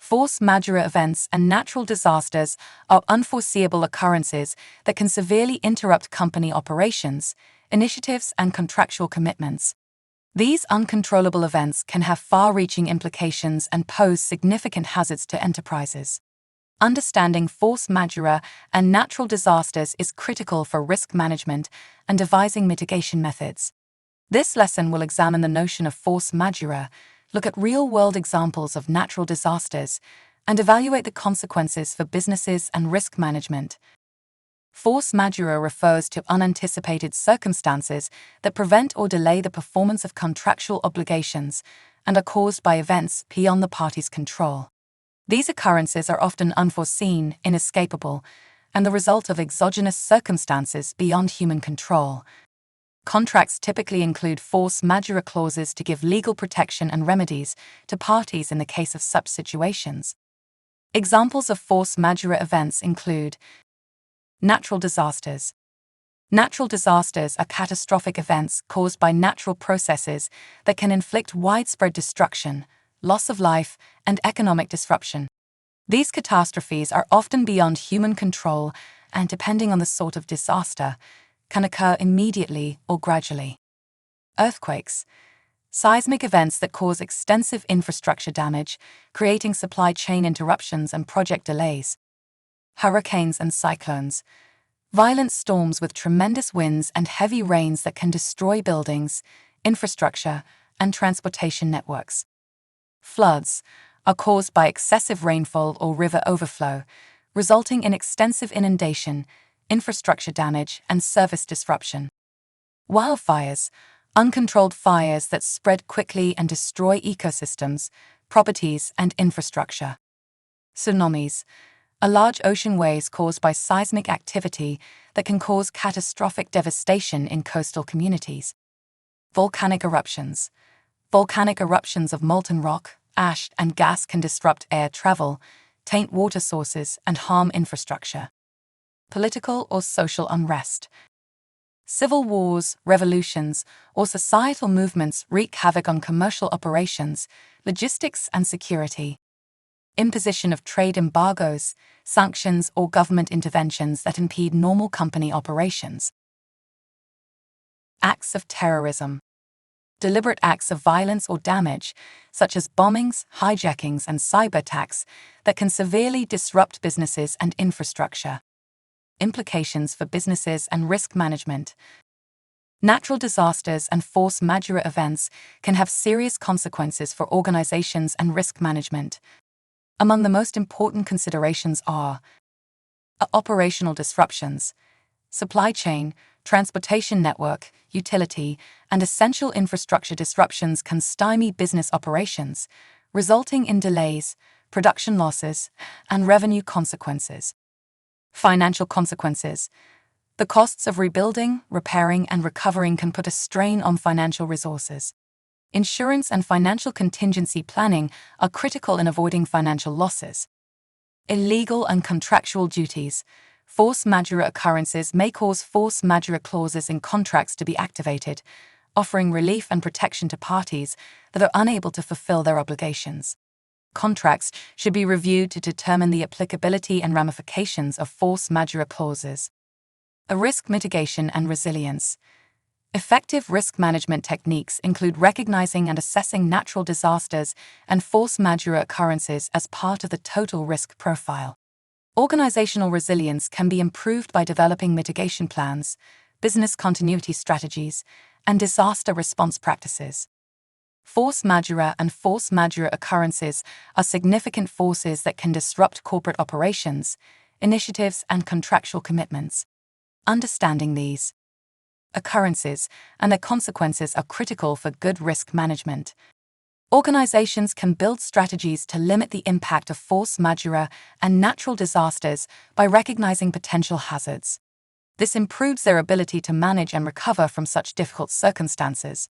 Force majeure events and natural disasters are unforeseeable occurrences that can severely interrupt company operations, initiatives, and contractual commitments. These uncontrollable events can have far-reaching implications and pose significant hazards to enterprises. Understanding force majeure and natural disasters is critical for risk management and devising mitigation methods. This lesson will examine the notion of force majeure, look at real-world examples of natural disasters, and evaluate the consequences for businesses and risk management. Force majeure refers to unanticipated circumstances that prevent or delay the performance of contractual obligations and are caused by events beyond the parties' control. These occurrences are often unforeseen, inescapable, and the result of exogenous circumstances beyond human control. Contracts typically include force majeure clauses to give legal protection and remedies to parties in the case of such situations. Examples of force majeure events include natural disasters. Natural disasters are catastrophic events caused by natural processes that can inflict widespread destruction, loss of life, and economic disruption. These catastrophes are often beyond human control and, depending on the sort of disaster, can occur immediately or gradually. Earthquakes. Seismic events that cause extensive infrastructure damage, creating supply chain interruptions and project delays. Hurricanes and cyclones. Violent storms with tremendous winds and heavy rains that can destroy buildings, infrastructure, and transportation networks. Floods are caused by excessive rainfall or river overflow, resulting in extensive inundation, infrastructure damage, and service disruption. Wildfires, uncontrolled fires that spread quickly and destroy ecosystems, properties, and infrastructure. Tsunamis are large ocean waves caused by seismic activity that can cause catastrophic devastation in coastal communities. Volcanic eruptions. Volcanic eruptions of molten rock, ash, and gas can disrupt air travel, taint water sources, and harm infrastructure. Political or social unrest. Civil wars, revolutions, or societal movements wreak havoc on commercial operations, logistics, and security. Imposition of trade embargoes, sanctions, or government interventions that impede normal company operations. Acts of terrorism. Deliberate acts of violence or damage, such as bombings, hijackings, and cyber attacks, that can severely disrupt businesses and infrastructure. Implications for businesses and risk management. Natural disasters and force majeure events can have serious consequences for organizations and risk management. Among the most important considerations are operational disruptions. Supply chain, transportation network, utility, and essential infrastructure disruptions can stymie business operations, resulting in delays, production losses, and revenue consequences. Financial consequences. The costs of rebuilding, repairing, and recovering can put a strain on financial resources. Insurance and financial contingency planning are critical in avoiding financial losses. Illegal and contractual duties. Force majeure occurrences may cause force majeure clauses in contracts to be activated, offering relief and protection to parties that are unable to fulfill their obligations. Contracts should be reviewed to determine the applicability and ramifications of force majeure clauses. Risk mitigation and resilience. Effective risk management techniques include recognizing and assessing natural disasters and force majeure occurrences as part of the total risk profile. Organizational resilience can be improved by developing mitigation plans, business continuity strategies, and disaster response practices. Force majeure and force majeure occurrences are significant forces that can disrupt corporate operations, initiatives, and contractual commitments. Understanding these occurrences and their consequences are critical for good risk management. Organizations can build strategies to limit the impact of force majeure and natural disasters by recognizing potential hazards. This improves their ability to manage and recover from such difficult circumstances.